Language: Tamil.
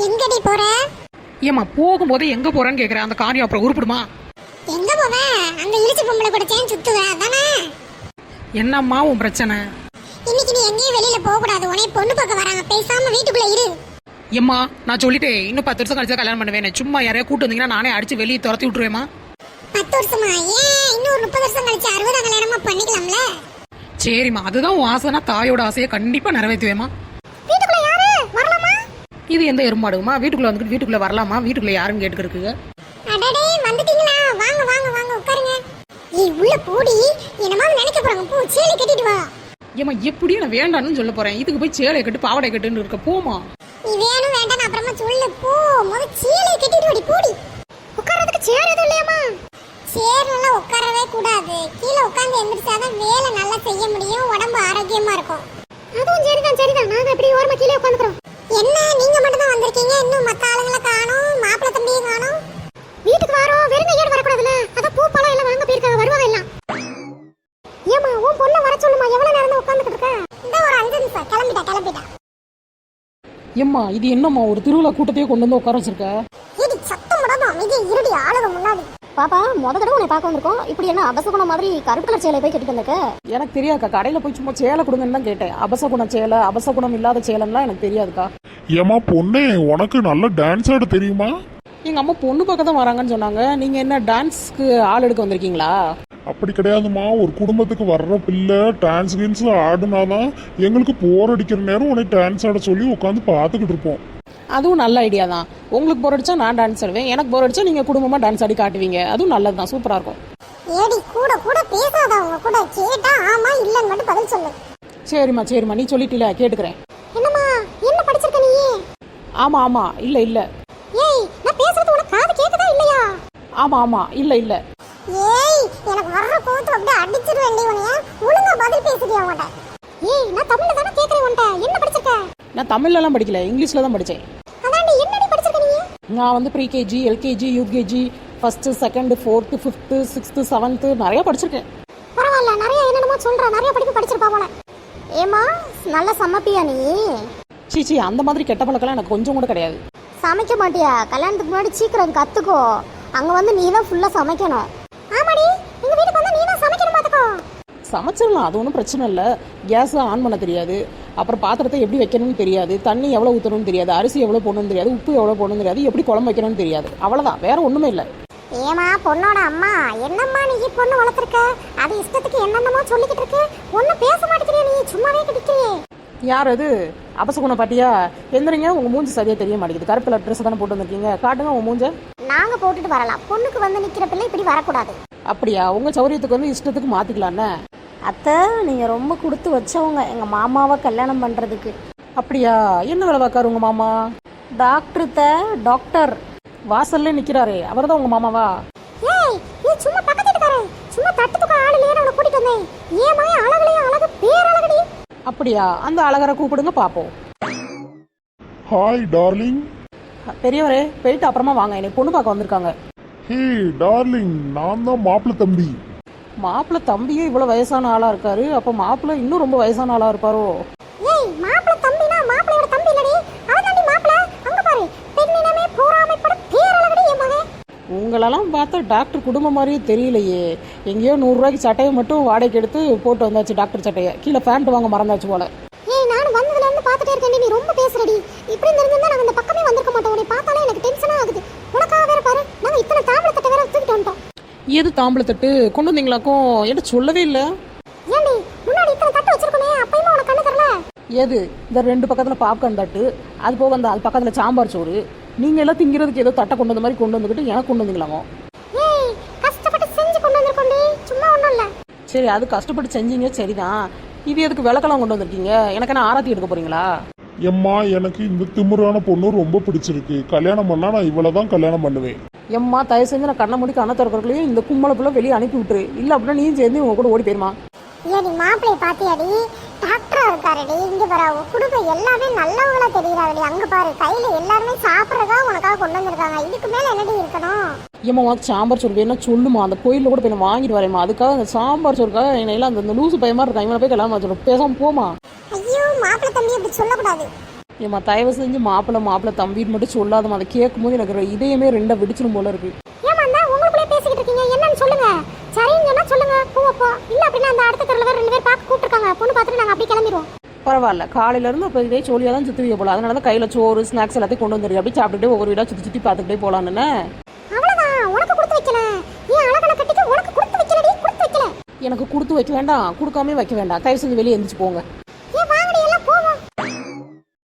எங்கடி போற? ஏமா போகும்போது எங்க போறேன்னு கேக்குறேன். அந்த காரியம் அப்புறம் உருப்பிடுமா? எங்க போவ? அந்த இழுச்சு பொம்பளை கூட சேர்ந்து சுத்துவ அதானே? என்னம்மா உன் பிரச்சனை? இன்னைக்கு நீ எங்கேயும் வெளியில போக கூடாது. உன்னை பொண்ணு பார்க்க வராங்க, பேசாம வீட்டுக்குள்ள இரு. ஏம்மா நான் சொல்லிட்டேன், இன்னும் 10 வருஷம் கழிச்சு கல்யாணம் பண்ணுவேன். சும்மா யாரையா கூட்டு வந்தீங்கன்னா நானே அடிச்சு வெளியே துரத்தி விட்டுருவேமா. 10 வருஷமா? ஏன் இன்னும் 30 வருஷம் கழிச்சு 60 கல்யாணமா பண்ணிக்கலாம்ல? சரிம்மா, அதுதான் உன் ஆசைனா தாயோட ஆசையை கண்டிப்பா நிறைவேற்றுவேமா. வீட்டுக்குள்ள யாரு வரலாமா? இது எந்த எருமாடுமா? வீட்டுக்குள்ள வந்துட்டு வீட்டுக்குள்ள வரலாமா? வீட்டுக்குள்ள யாருன்னு கேட்டுருக்கு. அடடே வந்துட்டீங்களா? வாங்க வாங்க வாங்க உட்காருங்க. ஏய் உள்ள போடி, என்னமா நினைக்க போறாங்க? போ சேலை கட்டிட்டு வா. ஏமா எப்படியும் நான் வேண்டான்னு சொல்ல போறேன். இதுக்கு போய் சேலை கட்டு பாவாடை கட்டுன்னு இருக்க போமா. நீ வேணும் வேண்டாம் அப்புறமா சொல்லு. போ முத சேலை கட்டிட்டு வாடி போடி. உட்கார்றதுக்கு சேர் எதுவும் இல்லையாமா? சேர் நல்லா உட்காரவே கூடாது. கீழே உட்கார்ந்து எந்திரிச்சாதான் வேலை நல்லா செய்ய முடியும், உடம்பு ஆரோக்கியமா இருக்கும். அதுவும் சரிதான் சரிதான். நாங்க இப்படி ஓரமா கீழே உட்காந்துக்கிறோம். என்ன நீங்க மட்டும் தான் வந்திருக்கீங்க? இன்னும் மத்த ஆளுங்களை காணோம், மாப்பிள்ளை தம்பியை காணோம். வீட்டுக்கு வரோம், வெறும் கையோட வரக்கூடாதுல. அதான் பூ பழம் எல்லாம் வாங்க போயிருக்காங்க, வருவாங்க எல்லாம். ஏமா உன் பொண்ணை வர சொல்லுமா. எவ்வளவு நேரம் உட்காந்துட்டு இருக்க? இந்த ஒரு 5 நிமிஷம் கிளம்பிட்டா. ஏம்மா இது என்னம்மா ஒரு திருவிழா கூட்டத்தையே கொண்டு வந்து உட்கார வச்சிருக்க? இது சத்தம் விடாம அமைதி இருடி. ஆளுக முன்னாடி பாப்பா முத தடவை உன்னை பார்க்க வந்திருக்கோம். இப்படி என்ன அபசகுணம் மாதிரி கருப்பு கலர் சேலை போய் கட்டிட்டு வந்திருக்க? எனக்கு தெரியாதுக்கா, கடையில போய் சும்மா சேலை கொடுங்கன்னு தான் கேட்டேன். அபசகுணம் சேலை, அபசகுணம் இல்லாத சேலைலாம் எனக்கு தெரியாதுக்கா. ஏமா பொண்ணே, உனக்கு நல்ல டான்ஸ் ஆட தெரியுமா? எங்க அம்மா பொண்ணு பார்க்க தான் வராங்கன்னு சொன்னாங்க. நீங்க என்ன டான்ஸ்க்கு ஆள் எடுக்க வந்திருக்கீங்களா? அப்படி கிடையாதுமா, ஒரு குடும்பத்துக்கு வர்ற பிள்ளை டான்ஸ் கீன்ஸ் ஆடுனாதான் எங்களுக்கு போர் அடிக்கிற நேரம் உன்னை டான்ஸ் ஆட சொல்லி உட்காந்து பார்த்துக்கிட்டு இருப்போம். அதுவும் நல்ல ஐடியா தான். உங்களுக்கு போர் அடிச்சா நான் டான்ஸ் ஆடுவேன், எனக்கு போர் அடிச்சா நீங்க குடும்பமா டான்ஸ் ஆடி காட்டுவீங்க. அதுவும் நல்லதுதான், சூப்பரா இருக்கும். ஏடி கூட கூட பேசாத. அவங்க கூட கேட்டா ஆமா இல்லன்னு மட்டும் பதில் சொல்லு. சரிம்மா நீ சொல்லிட்டீல, கேட்டுக்கிறேன். என்னம்மா என்ன படிச்சிருக்க நீ? ஆமா இல்ல. ஏய் நான் பேசுறது உனக்கு காது கேக்குதா இல்லையா? ஆமா இல்ல. ஏய் எனக்கு வர்ற கோவத்துல அப்படியே அடிச்சிர வேண்டிய உன்னைய. ஒழுங்கா பதில் பேசுறியா உன்கிட்ட? ஏய் நான் தமிழ்ல தான கேக்குறேன் உன்கிட்ட. என்ன படிச்சிருக்க? நான் தமிழ்ல எல்லாம் படிக்கல, இங்கிலீஷ்ல தான் படிச்சேன். அதான்டி என்னடி படிச்சிருக்க நீ? நான் வந்து pre-KG, LKG, UKG, first, second, fourth, fifth, sixth, seventh நிறைய படிச்சிருக்கேன். பரவாயில்ல, நிறைய என்னென்னமோ சொல்ற. நிறைய படிப்பு படிச்சிருப்பா போல. ஏமா நல்ல சமைப்பியா நீ? சீச்சி, அந்த மாதிரி கெட்ட பழக்கம்லாம் எனக்கு கொஞ்சம் கூட கிடையாது. சமைக்க மாட்டியா? கல்யாணத்துக்கு முன்னாடி சீக்கிரம் கத்துக்கோ. அங்க வந்து நீ தான் ஃபுல்லா சமைக்கணும். ஆமாடி, எங்க வீட்டுக்கு வந்தா நீ தான் சமைக்கணும் பாத்துக்கோ. சமைச்சிடலாம், அது ஒன்றும் பிரச்சனை இல்லை. கேஸ் ஆன் பண்ண தெரியாது, அப்புறம் பாத்திரத்தை எப்படி வைக்கணும்னு தெரியாது, தண்ணி எவ்வளோ ஊற்றணும்னு தெரியாது, அரிசி எவ்வளோ போடணும்னு தெரியாது, உப்பு எவ்வளோ போடணும்னு தெரியாது, எப்படி குழம்பு வைக்கணும்னு தெரியாது. அவ்வளோதான், வேற ஒன்றுமே இல்லை. ஏமா பொண்ணோட அம்மா, என்னம்மா நீ பொண்ணு வளர்த்துருக்க? அது இஷ்டத்துக்கு என்னென்னமோ சொல்லிக்கிட்டு இருக்கு. ஒன்னும் பேச மாட்டேங்கிறியா நீ? சும்மாவே கிடைக்கிறியே. யார் அது? அபசகுணம் பாட்டியா? எந்திரிங்க, உங்க மூஞ்சி சரியா தெரிய மாட்டேங்குது. கருப்பில் ட்ரெஸ் தானே போட்டு வந்திருக்கீங்க, காட்டுங்க உங்க மூஞ்ச. நாங்க போட்டுட்டு வரலாம், பொண்ணுக்கு வந்து நிக்கிற பிள்ளை இப்படி வரக்கூடாது. அப்படியா? உங்க சௌரியத்துக்கு வந்து இஷ்டத்துக்கு மாத்திக்கலான்னு. அத்தை நீங்க ரொம்ப கொடுத்து வச்சவங்க எங்க மாமாவை கல்யாணம் பண்றதுக்கு. அப்படியா? என்ன வேலை பார்க்காரு உங்க மாமா? டாக்டர் வாசல்ல நிக்கிறாரே, அவர் தான் உங்க மாமாவா? ஏய் நீ சும்மா பக்கத்து வீட்டுக்காரே, சும்மா தட்டு தூக்க ஆளு இல்லையா? அவனை கூட்டிட்டு வந்தேன். ஏமா அழகுலையே அழகு, பேர் அழகடி. அப்படியா? அந்த அழகரை கூப்பிடுங்க பாப்போம். Hi darling. பெரியவரே போயிட்டு அப்புறமா வாங்க, என்னை பொண்ணு பார்க்க வந்திருக்காங்க. ஹே டார்லிங், நான் தான் மாப்பிள்ளை தம்பி. மாப்பிள்ளை தம்பியே இவ்வளவு வயசான ஆளா இருக்காரு, அப்ப மாப்பிள்ளை இன்னும் ரொம்ப வயசான ஆளா இருப்பாரோ? ஏய் மாப்பிள்ளை தம்பினா மாப்பிள்ளையோட தம்பி இல்லடி, அவதாண்டி மாப்பிள்ளை. அங்க பாரு, பெண்ணினமே போராமைப்பட பேர் அழகடி என் மகன். உங்களெல்லாம் பார்த்தா டாக்டர் குடும்பம் மாதிரியே தெரியலையே. எங்கேயோ 100 ரூபாய்க்கு சட்டையை மட்டும் வாடகைக்கு எடுத்து போட்டு வந்தாச்சு, டாக்டர் சட்டையை. கீழே பேண்ட் வாங்க மறந்தாச்சு போல. ஏய் நான் வந்ததுல இருந்து பாத்துட்டே இருக்கேன், நீ ரொம்ப பேசுறடி. இப்படி இருந்திருந்தா நான் இந்த பக்கமே வந்திருக்க மாட்டேன். உன்னை பார்த்தாலே எனக்கு டென்ஷனா ஆகுது. உனக்காக வேற பாரு, நாங்க இத்தனை தாம்பளை தட்டை வேற தூக்கிட்டு வந்துட்டோம். ஏது தாம்பளை தட்டு கொண்டு வந்தீங்களாக்கும்? என்கிட்ட சொல்லவே இல்லை. ஏண்டி முன்னாடி இத்தனை தட்டு வச்சிருக்கோமே, அப்பயுமா உனக்கு கண்ணு தெரியல? ஏது இந்த 2 பக்கத்துல பாப்கார்ன் தட்டு, அது போக அந்த அது பக்கத்துல சாம்பார் சோறு. நீங்க எல்லாம் திங்கிறதுக்கு ஏதோ தட்டை கொண்டு வந்த மாதிரி கொண்டு வந்துக்கிட்டு எனக்கு கொண்டு வந்தீங்களாமோ? ஏய் கஷ்டப்பட்டு செஞ்சு கொண்டு வந்திருக்கோண்டி, சும்மா ஒண்ணும் இல்ல. சரி, அது கஷ்டப்பட்டு செஞ்சீங்க சரிதான். இது எதுக்கு விளக்கெல்லாம் கொண்டு வந்திருக்கீங்க? எனக்கு என்ன ஆராத்தி எடுக்க போறீங்களா? எம்மா எனக்கு இந்த திமிரான பொண்ணு ரொம்ப பிடிச்சிருக்கு. கல்யாணம் பண்ணா நான் இவ்வளவுதான் கல்யாணம் பண்ணுவேன். எம்மா தயவு செஞ்சு நான் கண்ணை மூடி கண்ணை திறக்கிறதுலையும் இந்த கும்மலை புள்ள வெளியே அனுப்பி விட்டுரு. இல்லை அப்படின்னா நீ சேர்ந்து உங்க கூட ஓடி போயிருமா? ஏடி மாப்பிள்ளைய பாத்தியாடி? டாக்டரா இருக்காருடி. இங்க பாரு, குடும்பம் எல்லாமே நல்லவங்களா தெரியுறாங்கடி. அங்க பாரு, கையில எல்லாருமே சாப்பிடறதா உனக்காக கொண்டு வந்திருக்காங்க. இதுக்கு மேல என்னடி இருக்கணும்? ஏம்மா உனக்கு சாம்பார் சோறு வேணா சொல்லுமா, அந்த கோயிலில் கூட போய் நான் வாங்கிட்டு வரேம்மா. அதுக்காக அந்த சாம்பார் சோறுக்காக என்னையெல்லாம் அந்த லூசு பயமா இருக்கா, இவனை போய் கல்யாணம் சொல்லு. பேசாம போமா. ஐயோ மாப்பிள்ளை தம்பி இப்படி சொல்லக்கூடாது. ஏம்மா தயவு செஞ்சு மாப்பிள்ளை தம்பின்னு மட்டும் சொல்லாதம்மா. அதை கேட்கும் போது எனக்கு இதயமே ரெண்டா வெடிச்சிடும் போல இருக்கு. ஏமாந்தா உங்களுக்குள்ளே பேசிக்கிட்டு இருக்கீங்க, என்னன்னு சொல்லுங்க. சரின்னு சொன்னா சொல்லுங்க, பூவப்போ இல்ல அப்படின்னா அந்த அடுத்த தெருல வேற 2 பேர் பார்க்க கூப்பிட்டுருக்காங்க, பொண்ணு பார்த்துட்டு நாங்க அப்படி கிளம்பிடுவோம். பரவாயில்ல, காலையில இருந்து அப்போ இதே சோழியாக தான் சுற்றுவீங்க போல. அதனால தான் கையில் சோறு ஸ்நாக்ஸ் எல்லாத்தையும் கொண்டு வந்துருக்கு. அப்படி சாப்பிட்டுட்டு ஒவ்வொரு வீடாக சுற்றி பார்த்துக்கிட்டே போகலான்னு. அவ்வளவுதான், உனக்கு கொடுத்து வைக்கல. ஏன் அழகனை கட்டிட்டு உனக்கு கொடுத்து வைக்கலடி, கொடுத்து வைக்கல. எனக்கு கொடுத்து வைக்க வேண்டாம், கொடுக்காமே வைக்க வேண்டாம். தயவு செஞ்சு வெளியே எந்திரிச்சு போங்க.